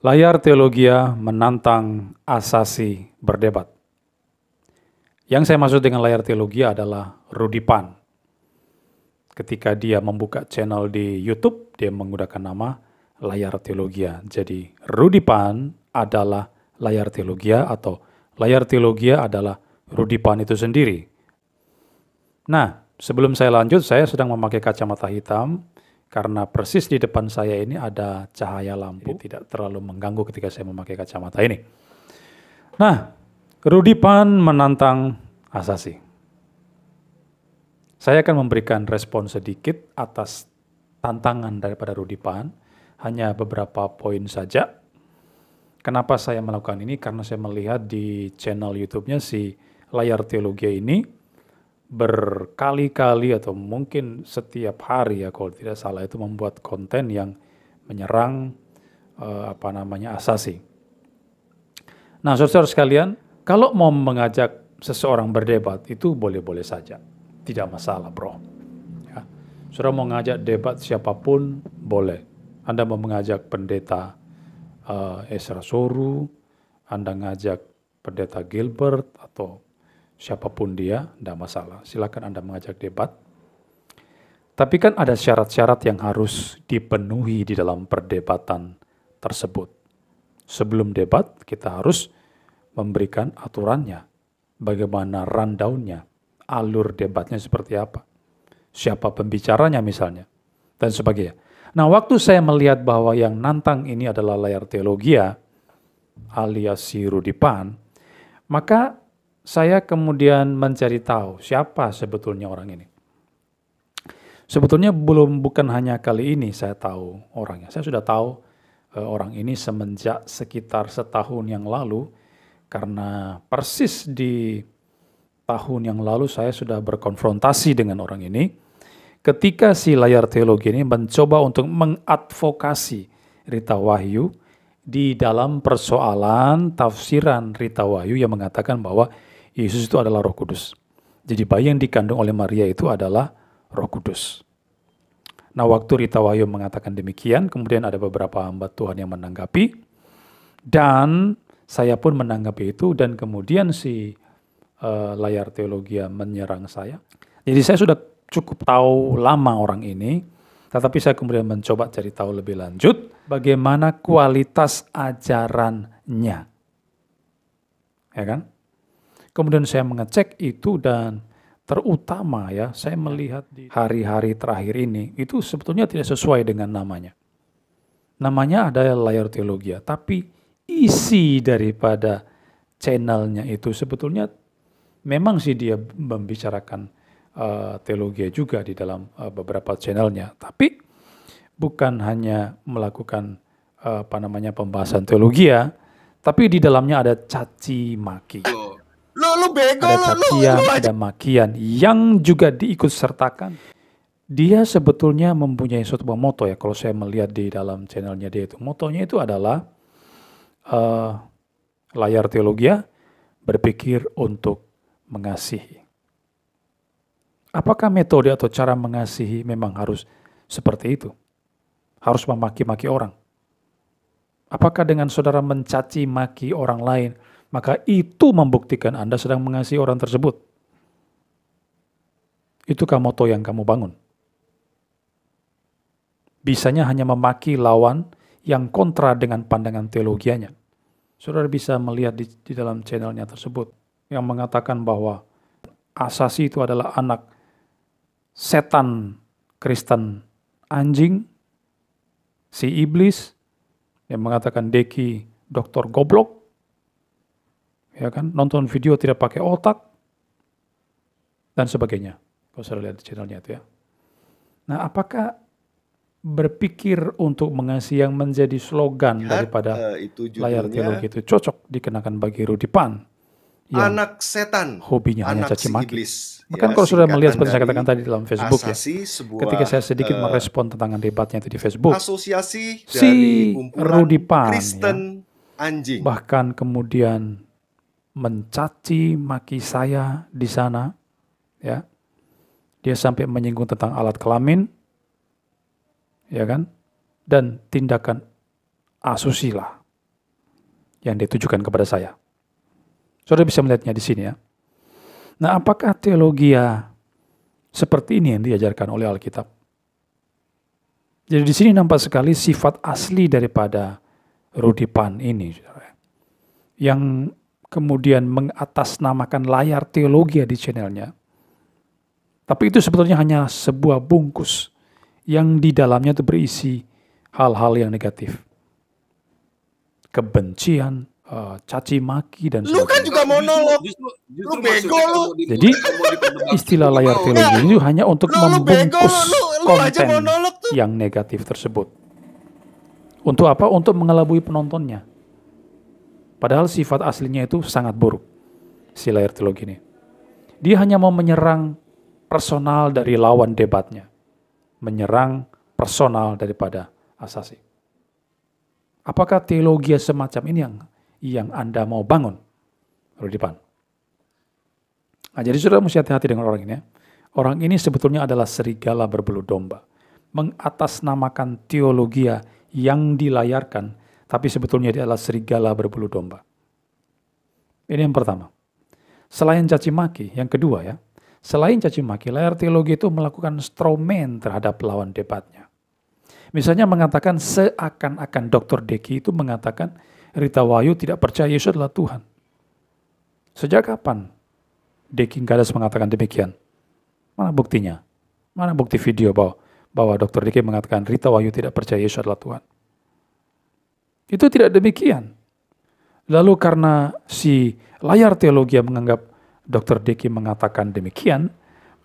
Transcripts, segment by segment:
Layar Teologia menantang Asasi berdebat. Yang saya maksud dengan layar Teologia adalah Rudy Pan. Ketika dia membuka channel di YouTube, dia menggunakan nama Layar Teologia. Jadi Rudy Pan adalah layar Teologia atau layar Teologia adalah Rudy Pan itu sendiri. Nah, sebelum saya lanjut, saya sedang memakai kacamata hitam karena persis di depan saya ini ada cahaya lampu, jadi tidak terlalu mengganggu ketika saya memakai kacamata ini. Nah, Rudy Pan menantang Asasi. Saya akan memberikan respon sedikit atas tantangan daripada Rudy Pan, hanya beberapa poin saja. Kenapa saya melakukan ini? Karena saya melihat di channel YouTube-nya si Layar Teologia ini berkali-kali atau mungkin setiap hari ya kalau tidak salah itu membuat konten yang menyerang Asasi. Nah, saudara sekalian, kalau mau mengajak seseorang berdebat itu boleh-boleh saja, tidak masalah, bro. Ya. Saudara mau ngajak debat siapapun boleh. Anda mau mengajak pendeta Ezra Soru, Anda ngajak pendeta Gilbert atau siapapun dia, tidak masalah. Silakan Anda mengajak debat. Tapi kan ada syarat-syarat yang harus dipenuhi di dalam perdebatan tersebut. Sebelum debat, kita harus memberikan aturannya. Bagaimana rundown-nya, alur debatnya seperti apa. Siapa pembicaranya misalnya, dan sebagainya. Nah, waktu saya melihat bahwa yang nantang ini adalah Layar Teologia, alias si Rudy Pan, maka saya kemudian mencari tahu siapa sebetulnya orang ini. Sebetulnya bukan hanya kali ini saya tahu orangnya. Saya sudah tahu orang ini semenjak sekitar setahun yang lalu, karena persis di tahun yang lalu saya sudah berkonfrontasi dengan orang ini. Ketika si Layar Teologi ini mencoba untuk mengadvokasi Rita Wahyu di dalam persoalan tafsiran Rita Wahyu yang mengatakan bahwa Yesus itu adalah Roh Kudus. Jadi bayi yang dikandung oleh Maria itu adalah Roh Kudus. Nah, waktu Rita Wahyu mengatakan demikian, kemudian ada beberapa hamba Tuhan yang menanggapi, dan saya pun menanggapi itu, dan kemudian si Layar Teologia menyerang saya. Jadi saya sudah cukup tahu lama orang ini, tetapi saya kemudian mencoba cari tahu lebih lanjut bagaimana kualitas ajarannya. Ya kan? Kemudian saya mengecek itu dan terutama ya, saya melihat di hari-hari terakhir ini itu sebetulnya tidak sesuai dengan namanya. Namanya adalah Layar Teologia, tapi isi daripada channelnya itu sebetulnya memang sih dia membicarakan teologi juga di dalam beberapa channelnya, tapi bukan hanya melakukan pembahasan teologi ya, tapi di dalamnya ada caci maki. Lu bego, ada cacian, ada makian yang juga diikut sertakan. Dia sebetulnya mempunyai suatu moto ya, kalau saya melihat di dalam channelnya dia itu, motonya itu adalah Layar Teologia berpikir untuk mengasihi. Apakah metode atau cara mengasihi memang harus seperti itu? Harus memaki-maki orang? Apakah dengan saudara mencaci maki orang lain, maka itu membuktikan Anda sedang mengasihi orang tersebut? Itukah moto yang kamu bangun? Bisanya hanya memaki lawan yang kontra dengan pandangan teologianya. Saudara bisa melihat di dalam channelnya tersebut yang mengatakan bahwa Asasi itu adalah anak setan Kristen anjing, si iblis, yang mengatakan Deki dokter goblok, ya kan, nonton video tidak pakai otak, dan sebagainya. Kalau saya lihat di channelnya itu ya. Nah, apakah berpikir untuk mengasihi yang menjadi slogan daripada Layar Teologi itu cocok dikenakan bagi Rudy Pan? Anak setan, hobinya hanya caci maki. iblis. Bahkan kalau sudah melihat seperti saya katakan tadi dalam Facebook ya, ketika saya sedikit merespon tentang debatnya itu di Facebook, asosiasi si Rudy Pan Kristen anjing bahkan kemudian mencaci maki saya di sana, ya. Dia sampai menyinggung tentang alat kelamin, ya kan, dan tindakan asusila. yang ditujukan kepada saya. Saudara bisa melihatnya di sini ya. Nah, apakah teologia seperti ini yang diajarkan oleh Alkitab? Jadi di sini nampak sekali sifat asli daripada Rudy Pan ini, saudara, yang kemudian mengatasnamakan layar teologi di channelnya. Tapi itu sebetulnya hanya sebuah bungkus yang di dalamnya itu berisi hal-hal yang negatif. Kebencian, caci maki, dan Lu kan sebagainya. juga monolog. Justru Lu bego lu. Jadi istilah layar teologi itu hanya untuk Lu bego, membungkus lu aja konten monolog tuh. yang negatif tersebut. Untuk apa? Untuk mengelabui penontonnya. Padahal sifat aslinya itu sangat buruk, si layar teologi ini. Dia hanya mau menyerang personal dari lawan debatnya. Menyerang personal daripada asasi. Apakah teologi semacam ini yang Anda mau bangun, Rudy Pan? Nah, jadi saudara mesti hati-hati dengan orang ini ya. Orang ini sebetulnya adalah serigala berbulu domba. Mengatasnamakan teologi yang dilayarkan, tapi sebetulnya dia adalah serigala berbulu domba. Ini yang pertama. Selain caci maki, yang kedua ya. Selain caci maki, layar teologi itu melakukan strawman terhadap lawan debatnya. Misalnya mengatakan seakan-akan Dr. Deki itu mengatakan Rita Wahyu tidak percaya Yesus adalah Tuhan. Sejak kapan Deki Gadas mengatakan demikian? Mana buktinya? Mana bukti video bahwa Dr. Deki mengatakan Rita Wahyu tidak percaya Yesus adalah Tuhan? Itu tidak demikian. Lalu karena si layar teologi menganggap Dr. Deki mengatakan demikian,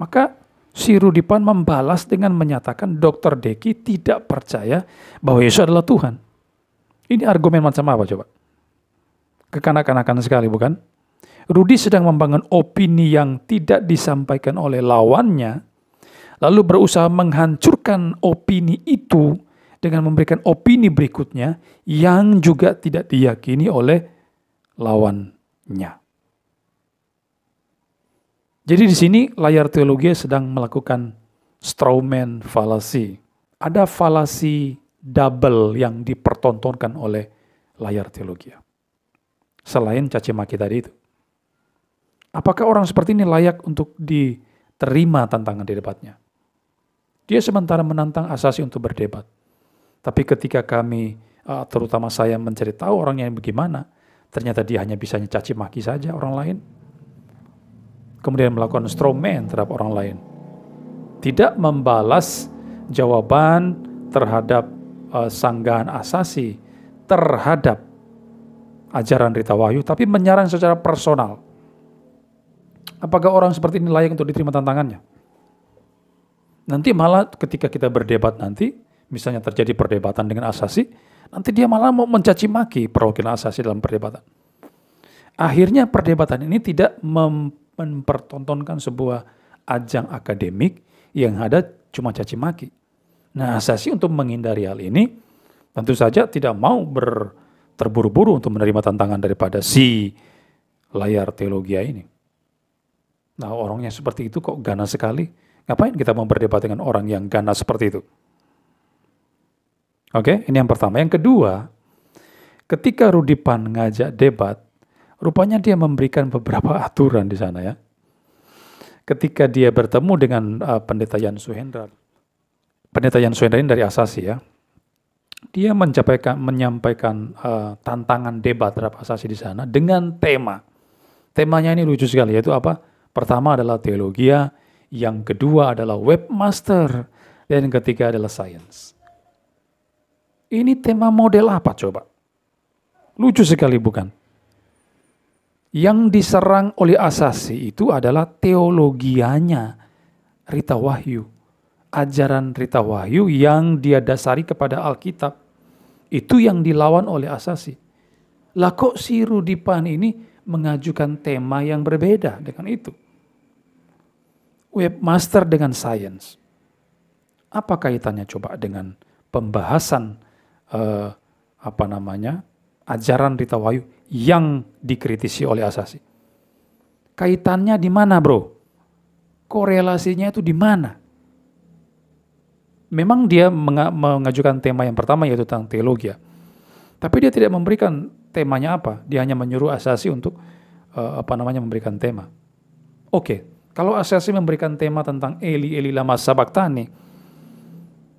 maka si Rudy Pan membalas dengan menyatakan Dr. Deki tidak percaya bahwa Yesus adalah Tuhan. Ini argumen macam apa coba? Kekanak-kanakan sekali bukan? Rudy sedang membangun opini yang tidak disampaikan oleh lawannya, lalu berusaha menghancurkan opini itu dengan memberikan opini berikutnya yang juga tidak diyakini oleh lawannya. Jadi di sini layar teologi sedang melakukan strawman fallacy. Ada falasi double yang dipertontonkan oleh layar teologi. Selain caci maki tadi itu. Apakah orang seperti ini layak untuk diterima tantangan di debatnya? Dia sementara menantang asasi untuk berdebat. Tapi ketika kami, terutama saya mencari tahu orangnya yang bagaimana, ternyata dia hanya bisanya caci maki saja orang lain. Kemudian melakukan strawman terhadap orang lain. Tidak membalas jawaban terhadap sanggahan asasi terhadap ajaran Rita Wahyu, tapi menyerang secara personal. Apakah orang seperti ini layak untuk diterima tantangannya? Nanti malah ketika kita berdebat nanti, misalnya terjadi perdebatan dengan asasi, nanti dia malah mau mencaci maki perwakilan asasi dalam perdebatan. Akhirnya perdebatan ini tidak mempertontonkan sebuah ajang akademik yang ada cuma caci maki. Nah, asasi untuk menghindari hal ini tentu saja tidak mau terburu-buru untuk menerima tantangan daripada si layar teologi ini. Nah, orangnya seperti itu kok ganas sekali. Ngapain kita mau berdebat dengan orang yang ganas seperti itu? Oke, ini yang pertama. Yang kedua, ketika Rudy Pan ngajak debat, rupanya dia memberikan beberapa aturan di sana ya. Ketika dia bertemu dengan Pendeta Jan Suhendra. Pendeta Jan Suhendra ini dari Asasi ya. Dia menyampaikan tantangan debat terhadap Asasi di sana dengan tema. Temanya ini lucu sekali, yaitu apa? Pertama adalah teologia, yang kedua adalah webmaster, dan yang ketiga adalah science. Ini tema model apa coba? Lucu sekali bukan? Yang diserang oleh Asasi itu adalah teologianya Rita Wahyu. Ajaran Rita Wahyu yang dia dasari kepada Alkitab. Itu yang dilawan oleh Asasi. Lah kok si Rudy Pan ini mengajukan tema yang berbeda dengan itu? Webmaster dengan science. Apa kaitannya coba dengan pembahasan ajaran Rita Wahyu yang dikritisi oleh Asasi? Kaitannya di mana, bro? Korelasinya itu di mana? Memang dia mengajukan tema yang pertama yaitu tentang teologi. Tapi dia tidak memberikan temanya apa. Dia hanya menyuruh Asasi untuk memberikan tema. Oke, kalau Asasi memberikan tema tentang Eli Eli lama sabachthani,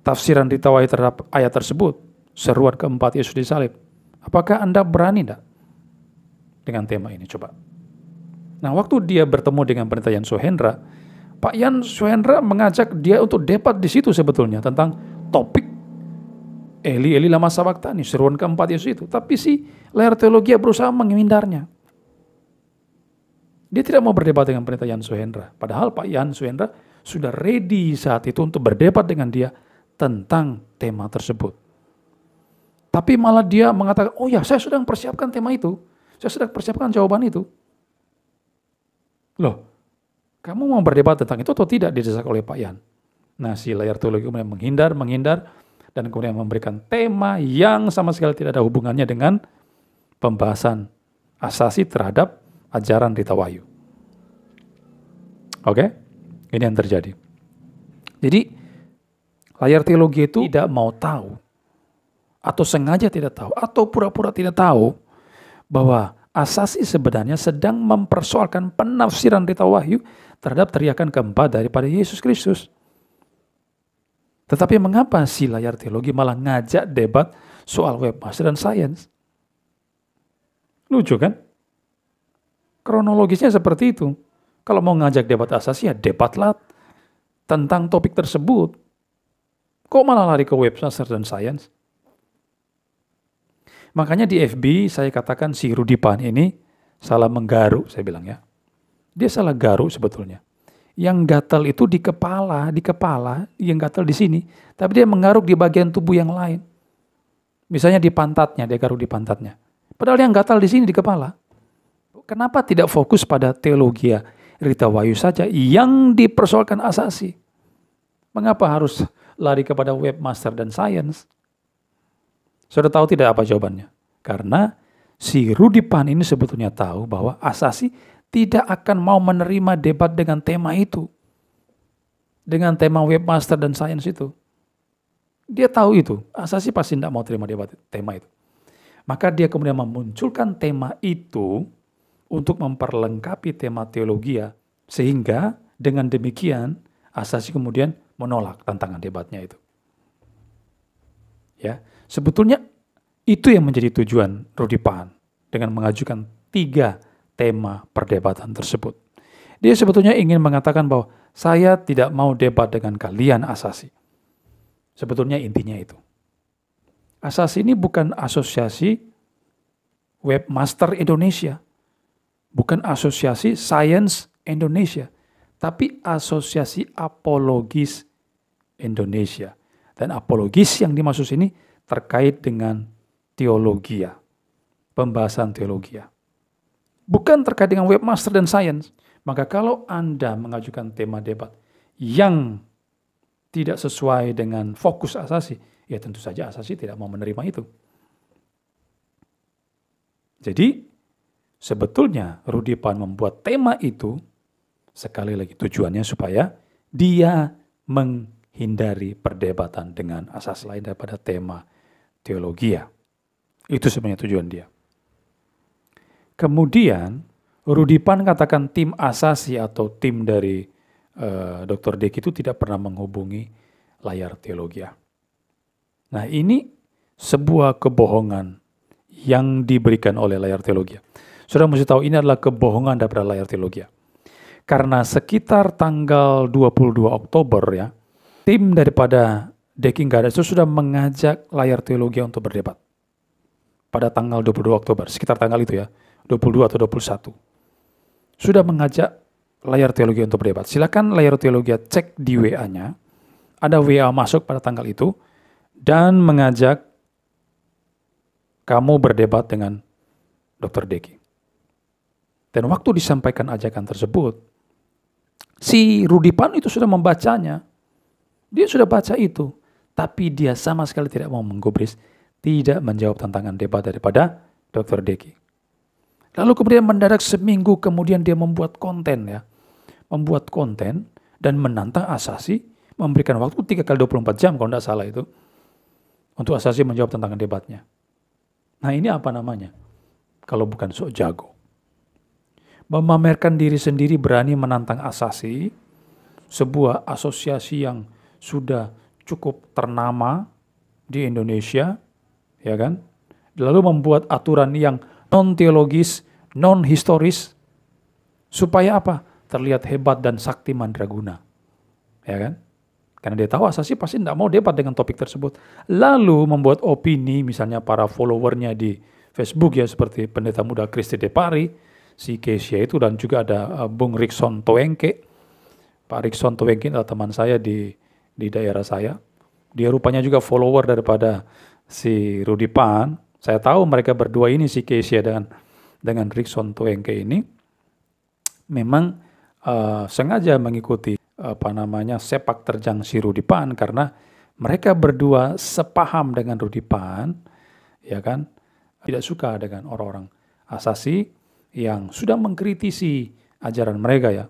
tafsiran Rita Wahyu terhadap ayat tersebut, seruan keempat Yesus disalib, apakah Anda berani enggak dengan tema ini? Coba. Nah, waktu dia bertemu dengan Pendeta Yan Suhendra, Pak Yan Suhendra mengajak dia untuk debat di situ sebetulnya tentang topik Eli Eli lama sabachthani, seruan keempat Yesus itu. Tapi si layar teologi berusaha menghindarnya. Dia tidak mau berdebat dengan Pendeta Yan Suhendra. Padahal Pak Yan Suhendra sudah ready saat itu untuk berdebat dengan dia tentang tema tersebut. Tapi malah dia mengatakan, oh ya, saya sudah mempersiapkan tema itu. Saya sedang persiapkan jawaban itu. Loh, kamu mau berdebat tentang itu atau tidak, didesak oleh Pak Yan. Nah, si layar teologi kemudian menghindar, dan kemudian memberikan tema yang sama sekali tidak ada hubungannya dengan pembahasan Asasi terhadap ajaran Rita Wahyu. Oke? Ini yang terjadi. Jadi, layar teologi itu tidak mau tahu, atau sengaja tidak tahu, atau pura-pura tidak tahu, bahwa Asasi sebenarnya sedang mempersoalkan penafsiran Rita Wahyu terhadap teriakan keempat daripada Yesus Kristus. Tetapi mengapa si layar teologi malah ngajak debat soal webmaster dan sains? Lucu kan? Kronologisnya seperti itu. Kalau mau ngajak debat Asasi, ya debatlah tentang topik tersebut. Kok malah lari ke webmaster dan sains? Makanya di FB saya katakan si Rudy Pan ini salah menggaruk, saya bilang ya. Dia salah garuk sebetulnya. Yang gatal itu di kepala, yang gatal di sini. Tapi dia menggaruk di bagian tubuh yang lain. Misalnya di pantatnya, dia garuk di pantatnya. Padahal yang gatal di sini di kepala. Kenapa tidak fokus pada teologi Rita Wahyu saja yang dipersoalkan Asasi? Mengapa harus lari kepada webmaster dan sains? Sudah tahu tidak apa jawabannya? Karena si Rudy Pan ini sebetulnya tahu bahwa Asasi tidak akan mau menerima debat dengan tema itu. Dengan tema webmaster dan sains itu. Dia tahu itu. Asasi pasti tidak mau terima debat tema itu. Maka dia kemudian memunculkan tema itu untuk memperlengkapi tema teologi, sehingga dengan demikian Asasi kemudian menolak tantangan debatnya itu. Ya, sebetulnya itu yang menjadi tujuan Rudy Pan dengan mengajukan 3 tema perdebatan tersebut. Dia sebetulnya ingin mengatakan bahwa saya tidak mau debat dengan kalian Asasi. Sebetulnya intinya itu. Asasi ini bukan asosiasi webmaster Indonesia. Bukan asosiasi sains Indonesia, tapi asosiasi apologis Indonesia. Dan apologis yang dimaksud ini terkait dengan teologi, pembahasan teologi. Bukan terkait dengan webmaster dan sains. Maka kalau Anda mengajukan tema debat yang tidak sesuai dengan fokus Asasi, ya tentu saja Asasi tidak mau menerima itu. Jadi, sebetulnya Rudy Pan membuat tema itu, sekali lagi tujuannya supaya dia menghindari perdebatan dengan asas lain daripada tema teologi. Itu sebenarnya tujuan dia. Kemudian Rudy Pan katakan tim Asasi atau tim dari Dr. Deki itu tidak pernah menghubungi layar teologi. Nah, ini sebuah kebohongan yang diberikan oleh layar teologi. Saudara mesti tahu ini adalah kebohongan daripada layar teologi. Karena sekitar tanggal 22 Oktober ya, tim daripada Deki Gadas itu sudah mengajak layar teologi untuk berdebat. Pada tanggal 22 Oktober, sekitar tanggal itu ya, 22 atau 21. Sudah mengajak layar teologi untuk berdebat. Silakan layar teologi cek di WA-nya. Ada WA masuk pada tanggal itu dan mengajak kamu berdebat dengan Dr. Deki. Dan waktu disampaikan ajakan tersebut, si Rudy Pan itu sudah membacanya. Dia sudah baca itu. Tapi dia sama sekali tidak mau menggubris, tidak menjawab tantangan debat daripada Dr. Deki. Lalu kemudian mendadak seminggu kemudian dia membuat konten ya. Membuat konten dan menantang Asasi, memberikan waktu 3 kali 24 jam kalau tidak salah itu. Untuk Asasi menjawab tantangan debatnya. Nah ini apa namanya? kalau bukan sok jago. Memamerkan diri sendiri berani menantang asasi, sebuah asosiasi yang sudah cukup ternama di Indonesia, ya kan? Lalu membuat aturan yang non-teologis, non-historis, supaya apa? Terlihat hebat dan sakti mandraguna, ya kan? Karena dia tahu asasi pasti tidak mau debat dengan topik tersebut. Lalu membuat opini, misalnya para followernya di Facebook ya, seperti pendeta muda Kristi Depari, si Kesia itu, dan juga ada Bung Rikson Toengke. Pak Rikson Toengke adalah teman saya di daerah saya. Dia rupanya juga follower daripada si Rudy Pan. Saya tahu mereka berdua ini, si Kesia dengan Rikson Toengke ini, memang sengaja mengikuti sepak terjang si Rudy Pan, karena mereka berdua sepaham dengan Rudy Pan, ya kan? Tidak suka dengan orang-orang asasi yang sudah mengkritisi ajaran mereka ya.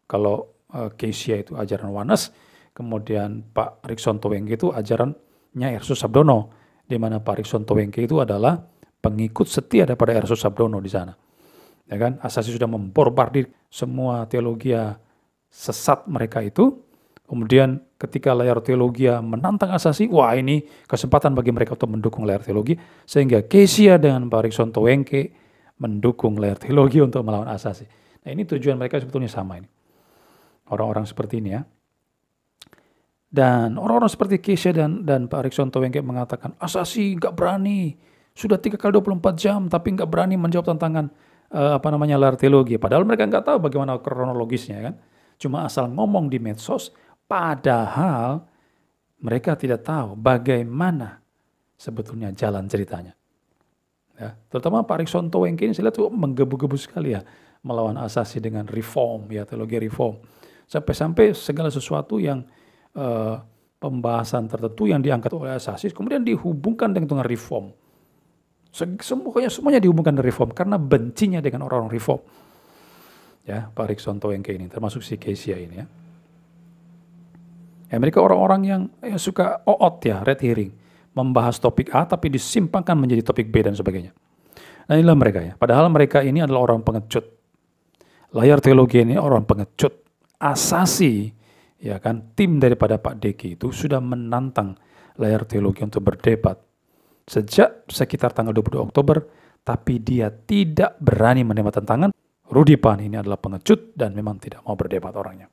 Kalau Kesia itu ajaran Oneness, kemudian Pak Rikson Toengke itu ajarannya Ersus Sabdono, di mana Pak Rikson Toengke itu adalah pengikut setia daripada Ersus Sabdono di sana. Ya kan? Asasi sudah memborbardir semua teologi sesat mereka itu. Kemudian ketika layar teologi menantang asasi, wah ini kesempatan bagi mereka untuk mendukung layar teologi, sehingga Kesia dengan Pak Rikson Toengke mendukung layar teologi untuk melawan asasi. Nah, ini tujuan mereka sebetulnya sama ini. Orang-orang seperti ini ya. Dan orang-orang seperti Kesia dan Pak Rikson Toengke mengatakan, asasi nggak berani, sudah 3 kali 24 jam tapi nggak berani menjawab tantangan layar teologi. Padahal mereka nggak tahu bagaimana kronologisnya kan. Cuma asal ngomong di medsos, padahal mereka tidak tahu bagaimana sebetulnya jalan ceritanya. Ya, terutama Pak Rikson Toengke ini saya lihat tuh menggebu-gebu sekali ya melawan asasi dengan reform, ya teologi reform. Sampai-sampai segala sesuatu yang pembahasan tertentu yang diangkat oleh asasi kemudian dihubungkan dengan reform. Semuanya dihubungkan dengan reform karena bencinya dengan orang-orang reform. Ya, Pak Rikson Toengke ini termasuk si Kesia ini ya. Ya, mereka orang-orang yang suka red herring, membahas topik A tapi disimpangkan menjadi topik B dan sebagainya. Nah, inilah mereka ya. Padahal mereka ini adalah orang pengecut. Layar teologi ini orang pengecut. Asasi, ya kan, tim daripada Pak Deki itu sudah menantang layar teologi untuk berdebat sejak sekitar tanggal 22 Oktober, tapi dia tidak berani menerima tantangan. Rudy Pan ini adalah pengecut dan memang tidak mau berdebat orangnya.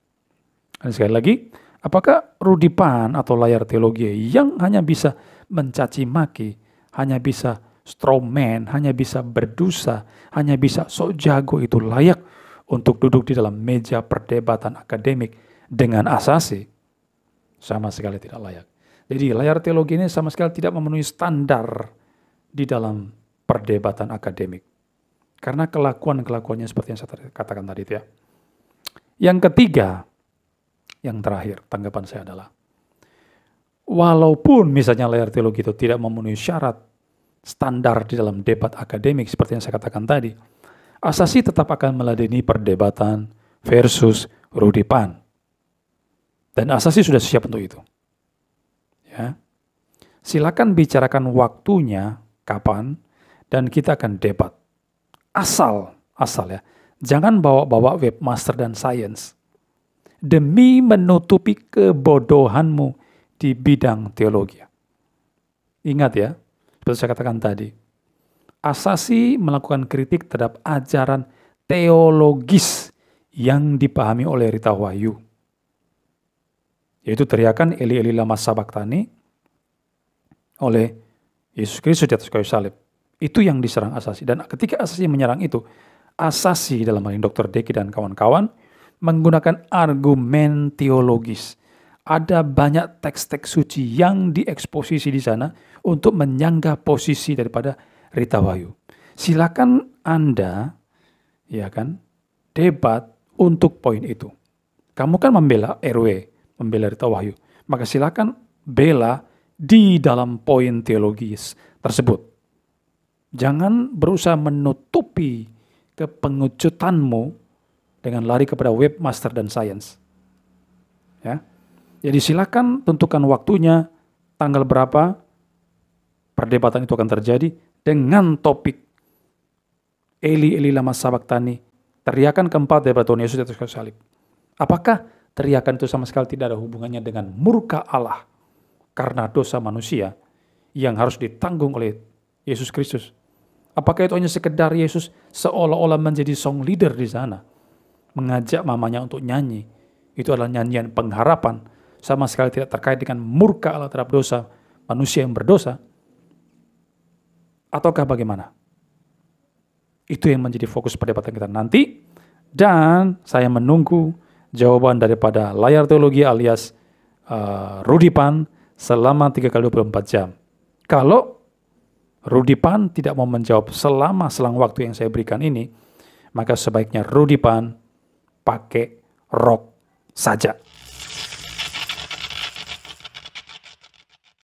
Dan sekali lagi, apakah Rudy Pan atau layar teologi yang hanya bisa mencaci maki, hanya bisa strawman, hanya bisa berdosa, hanya bisa sok jago itu layak untuk duduk di dalam meja perdebatan akademik dengan asasi? Sama sekali tidak layak. Jadi layar teologi ini sama sekali tidak memenuhi standar di dalam perdebatan akademik. Karena kelakuan-kelakuannya seperti yang saya katakan tadi itu ya. Yang ketiga, yang terakhir tanggapan saya adalah, walaupun misalnya layar teologi itu tidak memenuhi syarat standar di dalam debat akademik seperti yang saya katakan tadi, asasi tetap akan meladeni perdebatan versus Rudy Pan. Dan asasi sudah siap untuk itu. Ya. Silakan bicarakan waktunya kapan dan kita akan debat. Asal ya. Jangan bawa-bawa webmaster dan science demi menutupi kebodohanmu di bidang teologi. Ingat ya, seperti saya katakan tadi, asasi melakukan kritik terhadap ajaran teologis yang dipahami oleh Rita Wahyu, yaitu teriakan Eli Eli lama sabaktani oleh Yesus Kristus di atas kayu salib. Itu yang diserang asasi. Dan ketika asasi menyerang itu, asasi dalam hal ini Dr. Deki dan kawan-kawan menggunakan argumen teologis. Ada banyak teks-teks suci yang dieksposisi di sana untuk menyangga posisi daripada Rita Wahyu. Silakan Anda, ya kan, debat untuk poin itu. Kamu kan membela RW, membela Rita Wahyu, maka silakan bela di dalam poin teologis tersebut. Jangan berusaha menutupi kepengecutanmu dengan lari kepada webmaster dan science. Ya. Jadi silakan tentukan waktunya, tanggal berapa perdebatan itu akan terjadi dengan topik Eli, Eli lama sabachthani, teriakan keempat daripada Tuhan Yesus di atas kayu salib. Apakah teriakan itu sama sekali tidak ada hubungannya dengan murka Allah karena dosa manusia yang harus ditanggung oleh Yesus Kristus? Apakah itu hanya sekedar Yesus seolah-olah menjadi song leader di sana, mengajak mamanya untuk nyanyi? Itu adalah nyanyian pengharapan, sama sekali tidak terkait dengan murka Allah terhadap dosa manusia yang berdosa. Ataukah bagaimana? Itu yang menjadi fokus perdebatan kita nanti. Dan saya menunggu jawaban daripada layar teologi alias Rudy Pan selama 3x24 jam. Kalau Rudy Pan tidak mau menjawab selama selang waktu yang saya berikan ini, maka sebaiknya Rudy Pan pakai rok saja.